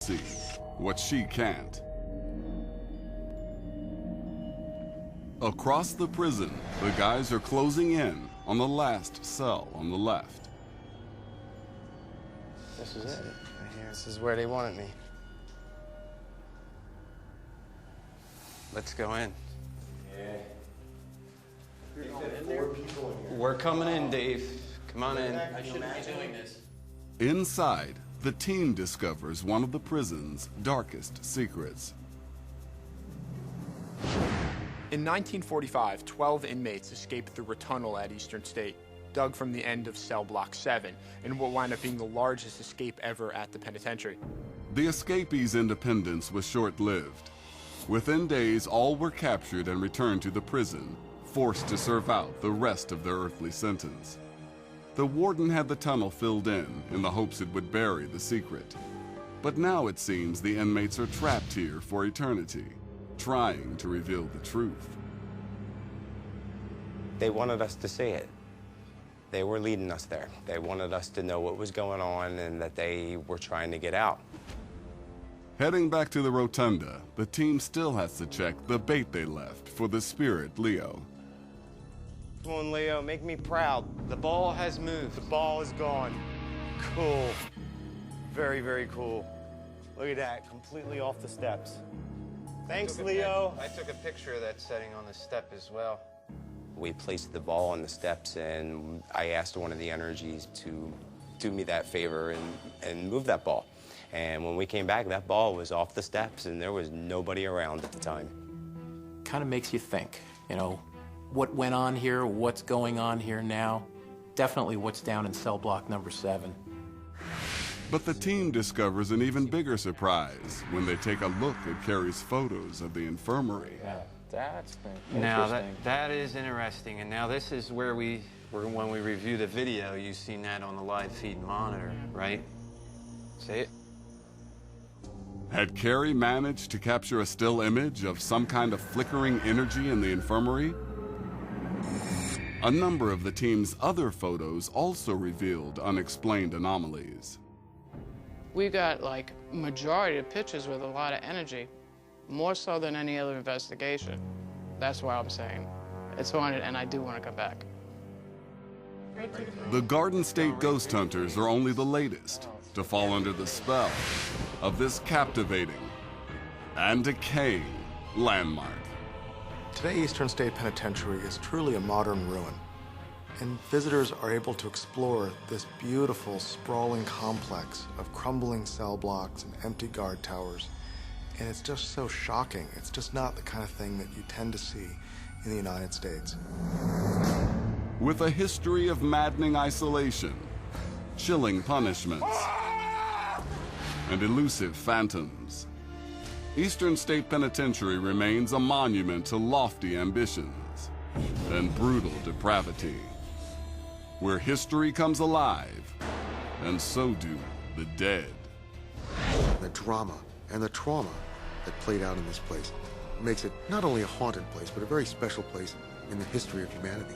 see what she can't. Across the prison, the guys are closing in on the last cell on the left. This is it. Right here. This is where they wanted me. Let's go in. Yeah. You're going in there? We're coming in, Dave. Come on in. I shouldn't be doing this. Inside, the team discovers one of the prison's darkest secrets. In 1945, 12 inmates escaped through a tunnel at Eastern State, dug from the end of cell block 7, in what wound up being the largest escape ever at the penitentiary. The escapees' independence was short-lived. Within days, all were captured and returned to the prison, forced to serve out the rest of their earthly sentence. The warden had the tunnel filled in the hopes it would bury the secret. But now it seems the inmates are trapped here for eternity, trying to reveal the truth. They wanted us to see it. They were leading us there. They wanted us to know what was going on and that they were trying to get out. Heading back to the rotunda, the team still has to check the bait they left for the spirit Leo. Come on, Leo, make me proud. The ball has moved. The ball is gone. Cool. Very, very cool. Look at that, completely off the steps. Thanks, Leo. I took a picture of that setting on the step as well. We placed the ball on the steps, and I asked one of the energies to do me that favor and move that ball. And when we came back, that ball was off the steps, and there was nobody around at the time. Kind of makes you think, you know, what went on here, what's going on here now. Definitely what's down in cell block number 7. But the team discovers an even bigger surprise when they take a look at Carrie's photos of the infirmary. Yeah, that's interesting. Now, that is interesting. And now this is where when we review the video, you've seen that on the live feed monitor, right? See it? Had Carrie managed to capture a still image of some kind of flickering energy in the infirmary? A number of the team's other photos also revealed unexplained anomalies. We got like majority of pictures with a lot of energy, more so than any other investigation. That's why I'm saying it's haunted, and I do want to come back. The Garden State ghost hunters are only the latest to fall under the spell of this captivating and decaying landmark. Today, Eastern State Penitentiary is truly a modern ruin, and visitors are able to explore this beautiful, sprawling complex of crumbling cell blocks and empty guard towers, and it's just so shocking. It's just not the kind of thing that you tend to see in the United States. With a history of maddening isolation, chilling punishments, and elusive phantoms, Eastern State Penitentiary remains a monument to lofty ambitions and brutal depravity, where history comes alive, and so do the dead. The drama and the trauma that played out in this place makes it not only a haunted place, but a very special place in the history of humanity.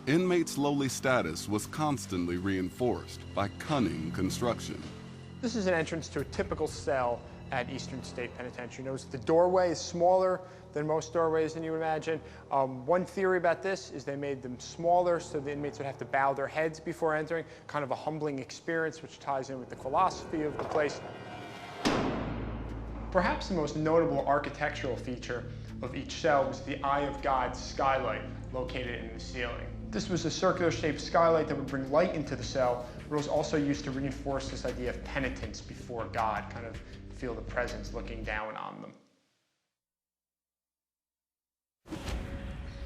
Inmates' lowly status was constantly reinforced by cunning construction. This is an entrance to a typical cell at Eastern State Penitentiary. Notice the doorway is smaller than most doorways than you would imagine. One theory about this is they made them smaller so the inmates would have to bow their heads before entering, kind of a humbling experience, which ties in with the philosophy of the place. Perhaps the most notable architectural feature of each cell was the Eye of God skylight located in the ceiling. This was a circular-shaped skylight that would bring light into the cell, but it was also used to reinforce this idea of penitence before God, kind of feel the presence looking down on them.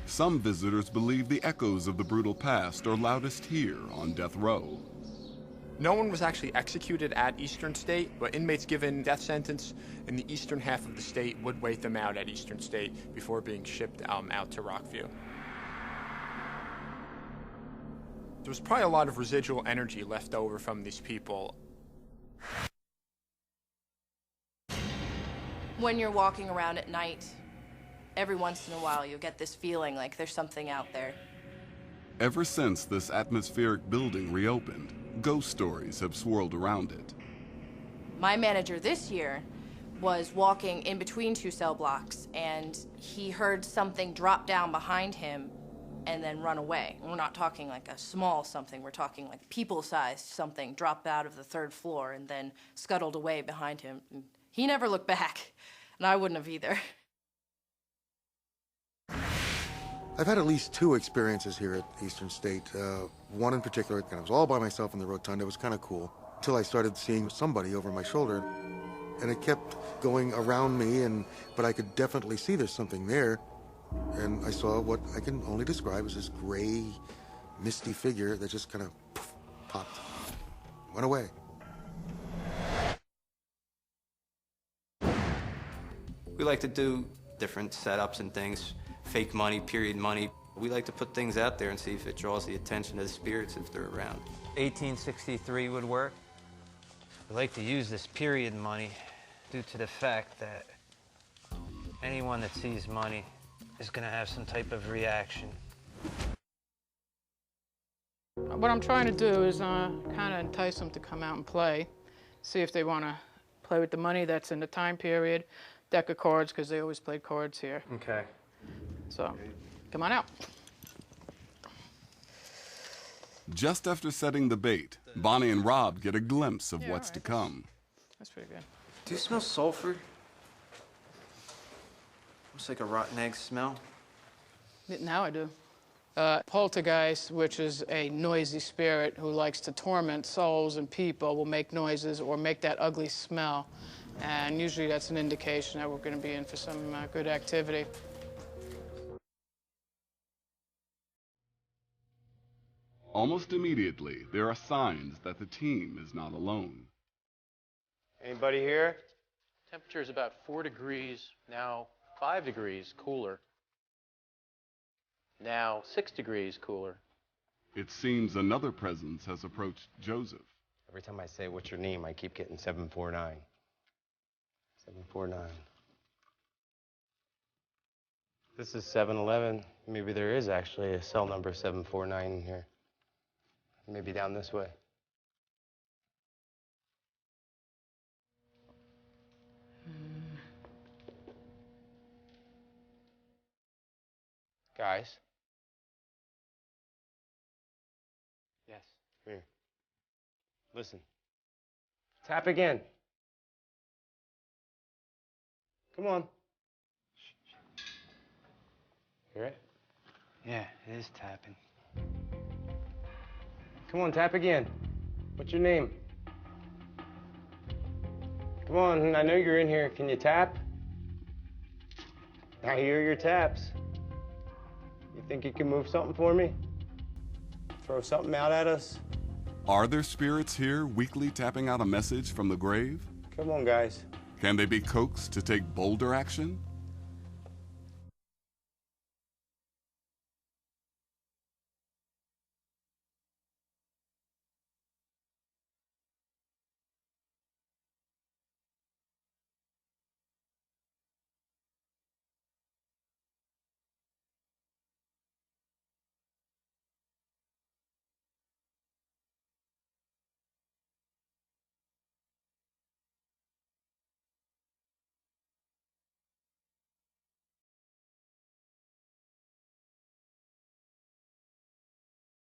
Some visitors believe the echoes of the brutal past are loudest here on death row. No one was actually executed at Eastern State, but inmates given death sentence in the eastern half of the state would wait them out at Eastern State before being shipped out to Rockview. There was probably a lot of residual energy left over from these people. When you're walking around at night, every once in a while you'll get this feeling like there's something out there. Ever since this atmospheric building reopened, ghost stories have swirled around it. My manager this year was walking in between two cell blocks, and he heard something drop down behind him and then run away. We're not talking like a small something, we're talking like people-sized something dropped out of the third floor and then scuttled away behind him. And he never looked back, and I wouldn't have either. I've had at least 2 experiences here at Eastern State. One in particular, I was all by myself in the rotunda. It was kind of cool, until I started seeing somebody over my shoulder. And it kept going around me, but I could definitely see there's something there. And I saw what I can only describe as this gray, misty figure that just kind of popped, went away. We like to do different setups and things. Fake money, period money. We like to put things out there and see if it draws the attention of the spirits if they're around. 1863 would work. We like to use this period money due to the fact that anyone that sees money is going to have some type of reaction. What I'm trying to do is kind of entice them to come out and play, see if they want to play with the money that's in the time period, deck of cards, because they always played cards here. Okay. So, come on out. Just after setting the bait, Bonnie and Rob get a glimpse of what's to come. That's pretty good. Do you smell sulfur? Looks like a rotten egg smell. Now I do. Poltergeist, which is a noisy spirit who likes to torment souls and people, will make noises or make that ugly smell. And usually that's an indication that we're going to be in for some good activity. Almost immediately, there are signs that the team is not alone. Anybody here? Temperature is about 4 degrees, now 5 degrees cooler. Now 6 degrees cooler. It seems another presence has approached Joseph. Every time I say, what's your name, I keep getting 749. 749. This is 711. Maybe there is actually a cell number 749 in here. Maybe down this way. Guys? Yes. Here. Listen. Tap again. Come on. Hear it? Yeah, it is tapping. Come on, tap again. What's your name? Come on, I know you're in here. Can you tap? I hear your taps. You think you can move something for me? Throw something out at us? Are there spirits here weekly tapping out a message from the grave? Come on, guys. Can they be coaxed to take bolder action?